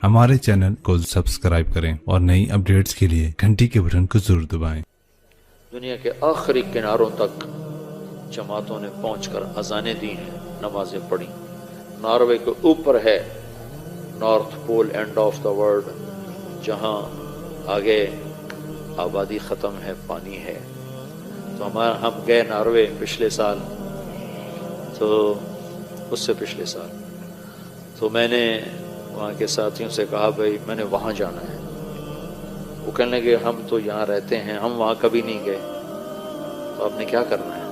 हमारे चैनल को सब्सक्राइब करें और नई अपडेट्स के लिए घंटी के बटन को जरूर दबाएं। दुनिया के आखिरी किनारों तक जमातों ने पहुंचकर अजानें दी हैं, नमाजें पढ़ी। नॉर्वे के ऊपर है North Pole end of the world, जहां आगे आबादी ख़त्म है, पानी है। तो हम गए नॉर्वे पिछले साल, तो उससे पिछले साल, तो मैंने वहाँ के साथियों से कहा भाई मैंने वहाँ जाना है। वो कहने लगे हम तो यहाँ रहते हैं, हम वहाँ कभी नहीं गए, तो आपने क्या करना है?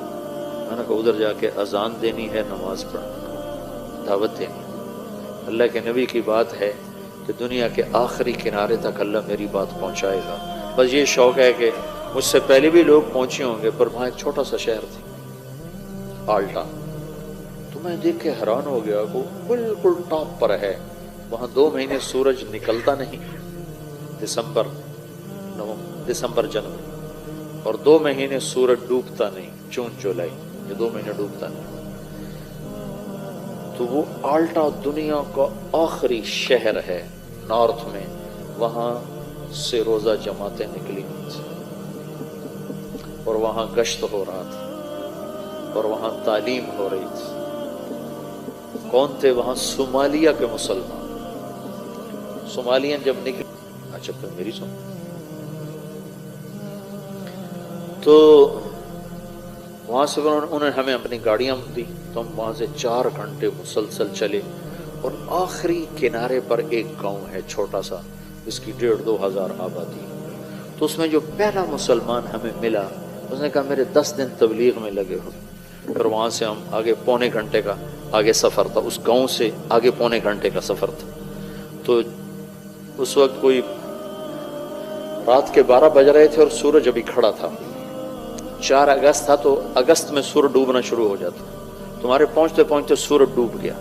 मैंने कहा उधर जाके अजान देनी है, नमाज पढ़ना, दावत देनी। अल्लाह के नबी की बात है कि दुनिया के आखिरी किनारे तक अल्लाह मेरी बात पहुँचाएगा। बस ये शौक़ है कि मुझसे पहले भी लोग पहुँचे होंगे, पर वहाँ एक छोटा सा शहर था आल्टा, तो मैं देख के हैरान हो गया। वो बिल्कुल टॉप पर है, वहाँ 2 महीने सूरज निकलता नहीं, दिसंबर जनवरी, और 2 महीने सूरज डूबता नहीं, जून जुलाई, ये 2 महीने डूबता नहीं। तो वो आल्टा दुनिया का आखिरी शहर है नॉर्थ में, वहाँ से रोजा जमातें निकली थी और वहाँ गश्त हो रहा था और वहाँ तालीम हो रही थी। कौन थे वहाँ? सोमालिया के मुसलमान। सोमालियन जब निकले, अच्छा तो मेरी सुन, तो वहां से उन्होंने हमें अपनी गाड़ियां दी, तो हम वहां से 4 घंटे मुसलसल चले और आखिरी किनारे पर एक गांव है छोटा सा, इसकी 1,500-2 हजार आबादी। तो उसमें जो पहला मुसलमान हमें मिला, उसने कहा मेरे 10 दिन तबलीग में लगे हो। फिर वहां से हम आगे पौने घंटे का आगे सफर था, उस गांव से आगे पौने घंटे का सफर था। तो उस वक्त कोई रात के 12 बज रहे थे और सूरज अभी खड़ा था। 4 अगस्त था, तो अगस्त में सूरज डूबना शुरू हो जाता। तुम्हारे पहुंचते पहुंचते सूरज डूब गया।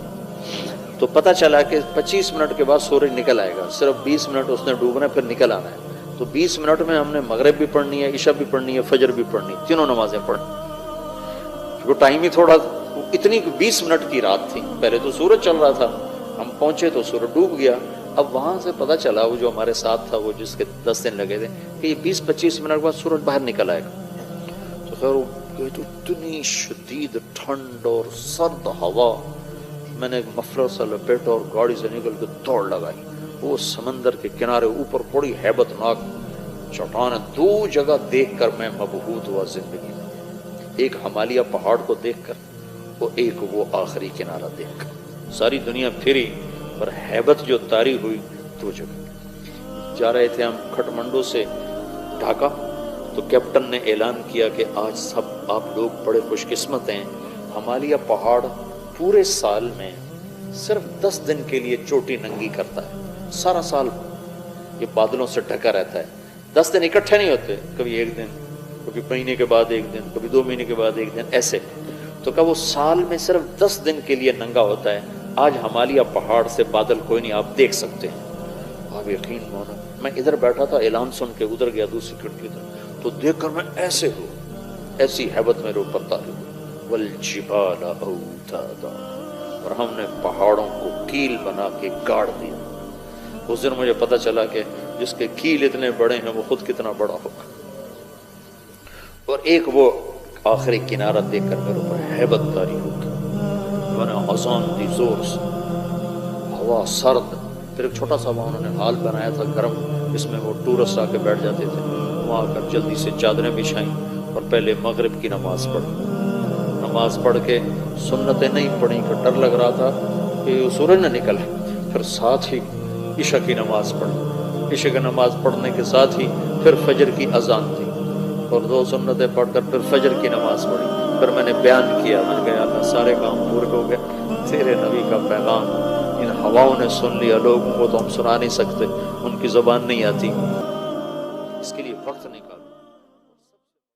तो पता चला कि 25 मिनट के बाद सूरज निकल आएगा, सिर्फ 20 मिनट उसने डूबना है, फिर निकल आना है। तो 20 मिनट में हमने मगरिब भी पढ़नी है, इशा भी पढ़नी है, फजर भी पढ़नी, तीनों नमाजें पढ़नी। क्योंकि टाइम ही थोड़ा, इतनी 20 मिनट की रात थी। पहले तो सूरज चल रहा था, हम पहुंचे तो सूरज डूब गया। अब वहां से पता चला, वो जो हमारे साथ था, वो जिसके 10 दिन लगे थे, कि ये 20-25 मिनट बाद सूरज बाहर निकल आएगा। तो खैर तो इतनी शदीद ठंड और सर्द हवा, मैंने एक मफलर सा लपेटा और गाड़ी से निकल के दौड़ लगाई। वो समंदर के किनारे ऊपर बड़ी हैबतनाक चट्टान, 2 जगह देखकर मैं मबहूत हुआ जिंदगी में। एक हिमालय पहाड़ को देखकर और एक वो आखिरी किनारा देखकर। सारी दुनिया फिरी, पर हैबत जो तारी हुई 2 जगह। जा रहे थे हम काठमांडू से ढाका, तो कैप्टन ने ऐलान किया कि आज सब आप लोग बड़े खुशकिस्मत हैं, हिमालय पहाड़ पूरे साल में सिर्फ 10 दिन के लिए चोटी नंगी करता है। सारा साल ये बादलों से ढका रहता है। 10 दिन इकट्ठे नहीं होते, कभी 1 दिन, कभी महीने के बाद 1 दिन, कभी 2 महीने के बाद 1 दिन, ऐसे। तो कहा वो साल में सिर्फ 10 दिन के लिए नंगा होता है। आज हिमालय पहाड़ से बादल कोई नहीं, आप देख सकते हैं। आप यकीन मानो, मैं इधर बैठा था, ऐलान सुन के उधर गया दूसरी खिड़की तरफ, तो देखकर मैं ऐसे हूँ, ऐसी हैबत मेरे ऊपर तारी। वल जिबाल औतादा, और हमने पहाड़ों को कील बना के गाड़ दिया। उस दिन मुझे पता चला कि जिसके कील इतने बड़े हैं वो खुद कितना बड़ा होगा। और एक वो आखिरी किनारा देखकर मेरे ऊपर हैबत तारी होगी। मैंने अज़ान दी जोर से, हवा सर्द, फिर एक छोटा सा वहाँ उन्होंने हाल बनाया था गर्म, इसमें वो टूरिस्ट आके बैठ जाते थे। वहाँ आकर जल्दी से चादरें बिछाई और पहले मगरिब की नमाज पढ़ी। नमाज पढ़ के सुन्नतें नहीं पढ़ी, कि डर लग रहा था कि सूरज न निकले। फिर साथ ही इशा की नमाज पढ़ी। इशा की नमाज पढ़ने के साथ ही फिर फजर की अजान दी और 2 सुन्नतें पढ़कर फिर फजर की नमाज पढ़ी। फिर मैंने बयान किया, मैंने कहा अल्लाह सारे काम पूरे हो गए, तेरे नबी का पैगाम इन हवाओं ने सुन लिया। लोगों को तो हम सुना नहीं सकते, उनकी ज़ुबान नहीं आती।